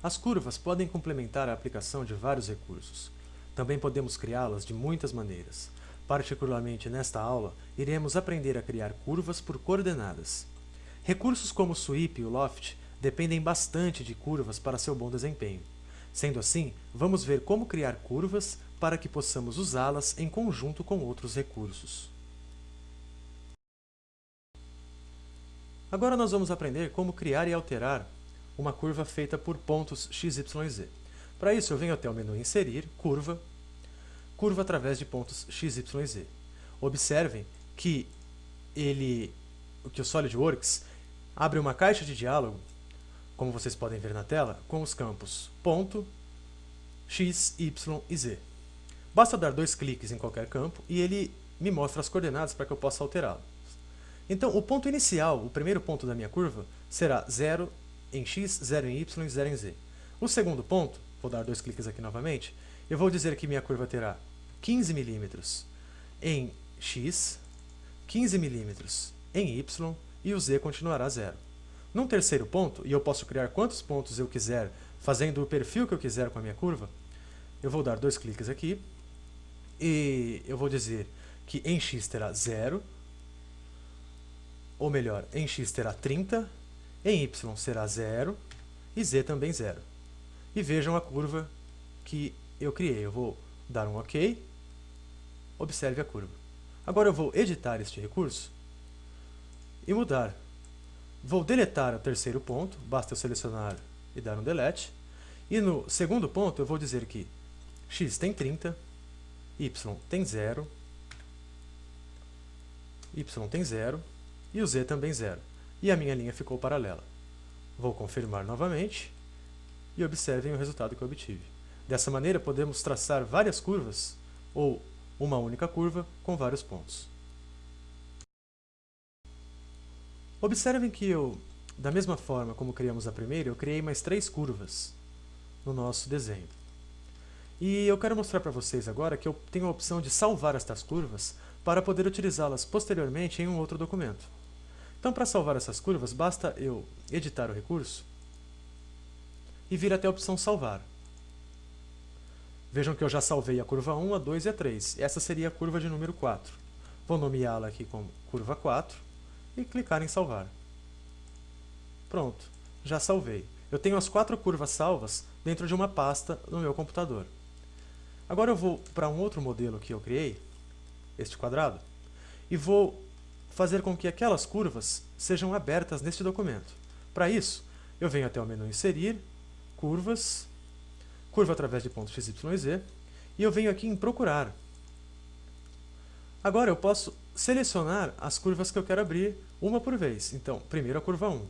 As curvas podem complementar a aplicação de vários recursos. Também podemos criá-las de muitas maneiras. Particularmente nesta aula, iremos aprender a criar curvas por coordenadas. Recursos como o sweep e o loft dependem bastante de curvas para seu bom desempenho. Sendo assim, vamos ver como criar curvas para que possamos usá-las em conjunto com outros recursos. Agora nós vamos aprender como criar e alterar uma curva feita por pontos x, y e z. Para isso, eu venho até o menu Inserir, Curva, Curva através de pontos x, y e z. Observem que o SolidWorks abre uma caixa de diálogo, como vocês podem ver na tela, com os campos ponto, x, y e z. Basta dar 2 cliques em qualquer campo e ele me mostra as coordenadas para que eu possa alterá-lo. Então, o ponto inicial, o primeiro ponto da minha curva, será 0 em x, 0 em y e 0 em z. O segundo ponto, vou dar 2 cliques aqui novamente, eu vou dizer que minha curva terá 15 milímetros em x, 15 milímetros em y e o z continuará 0. Num terceiro ponto, e eu posso criar quantos pontos eu quiser, fazendo o perfil que eu quiser com a minha curva, eu vou dar 2 cliques aqui e eu vou dizer que em x terá 0, ou melhor, em x terá 30, em y será 0 e z também 0. E vejam a curva que eu criei. Eu vou dar um OK. Observe a curva. Agora eu vou editar este recurso e mudar. Vou deletar o terceiro ponto, basta eu selecionar e dar um delete. E no segundo ponto eu vou dizer que x tem 30, y tem 0, y tem 0 e o z também 0. E a minha linha ficou paralela. Vou confirmar novamente e observem o resultado que eu obtive. Dessa maneira, podemos traçar várias curvas, ou uma única curva, com vários pontos. Observem que da mesma forma como criamos a primeira, eu criei mais 3 curvas no nosso desenho. E eu quero mostrar para vocês agora que eu tenho a opção de salvar estas curvas para poder utilizá-las posteriormente em um outro documento. Então, para salvar essas curvas, basta eu editar o recurso e vir até a opção Salvar. Vejam que eu já salvei a curva 1, a 2 e a 3. Essa seria a curva de número 4. Vou nomeá-la aqui como curva 4 e clicar em Salvar. Pronto, já salvei. Eu tenho as 4 curvas salvas dentro de uma pasta no meu computador. Agora eu vou para um outro modelo que eu criei, este quadrado, e vou fazer com que aquelas curvas sejam abertas neste documento. Para isso, eu venho até o menu Inserir, Curvas, Curva através de pontos x, y e z, e eu venho aqui em Procurar. Agora eu posso selecionar as curvas que eu quero abrir uma por vez. Então, primeiro a curva 1.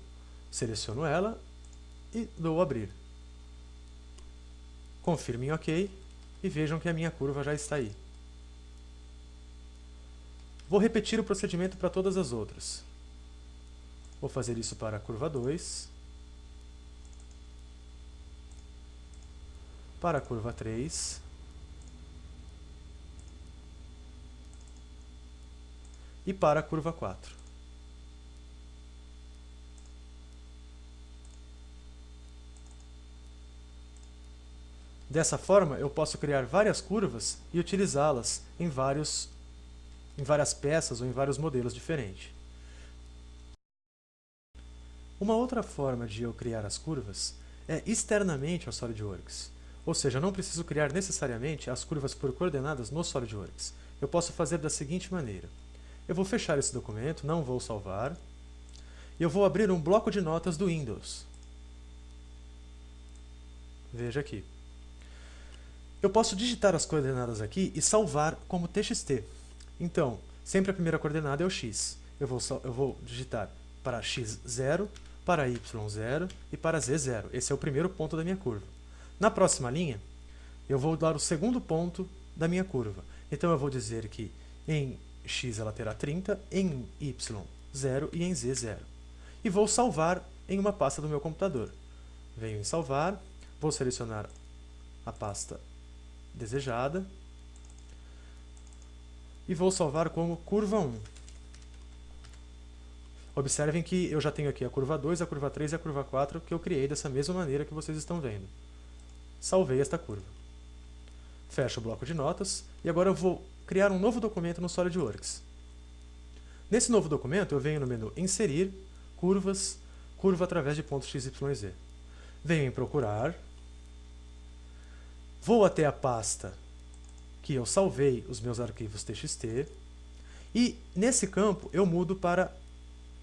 Seleciono ela e dou Abrir. Confirme em OK e vejam que a minha curva já está aí. Vou repetir o procedimento para todas as outras. Vou fazer isso para a curva 2, para a curva 3, e para a curva 4. Dessa forma, eu posso criar várias curvas e utilizá-las em várias peças ou em vários modelos diferentes. Uma outra forma de eu criar as curvas é externamente ao SolidWorks. Ou seja, eu não preciso criar necessariamente as curvas por coordenadas no SolidWorks. Eu posso fazer da seguinte maneira. Eu vou fechar esse documento, não vou salvar, e eu vou abrir um bloco de notas do Windows. Veja aqui. Eu posso digitar as coordenadas aqui e salvar como TXT. Então, sempre a primeira coordenada é o x. Eu vou digitar para x 0, para y 0 e para z 0. Esse é o primeiro ponto da minha curva. Na próxima linha, eu vou dar o segundo ponto da minha curva. Então eu vou dizer que em x ela terá 30, em y 0 e em z 0. E vou salvar em uma pasta do meu computador. Venho em Salvar, vou selecionar a pasta desejada e vou salvar como curva 1. Observem que eu já tenho aqui a curva 2, a curva 3 e a curva 4 que eu criei dessa mesma maneira que vocês estão vendo. Salvei esta curva. Fecho o bloco de notas e agora eu vou criar um novo documento no SolidWorks. Nesse novo documento eu venho no menu Inserir, Curvas, Curva através de pontos x, y, z. Venho em Procurar, vou até a pasta que eu salvei os meus arquivos txt e nesse campo eu mudo para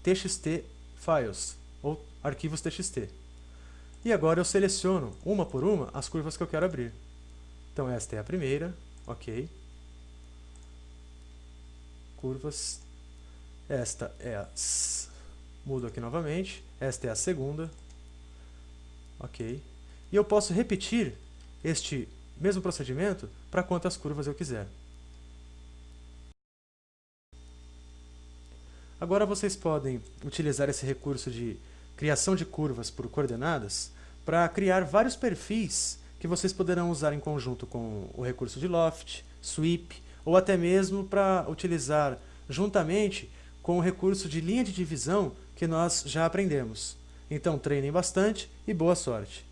txt files, ou arquivos txt. E agora eu seleciono, uma por uma, as curvas que eu quero abrir. Então esta é a primeira, ok. Curvas. Esta é a... Mudo aqui novamente. Esta é a segunda, ok. E eu posso repetir este mesmo procedimento para quantas curvas eu quiser. Agora vocês podem utilizar esse recurso de criação de curvas por coordenadas para criar vários perfis que vocês poderão usar em conjunto com o recurso de Loft, Sweep, ou até mesmo para utilizar juntamente com o recurso de linha de divisão que nós já aprendemos. Então treinem bastante e boa sorte!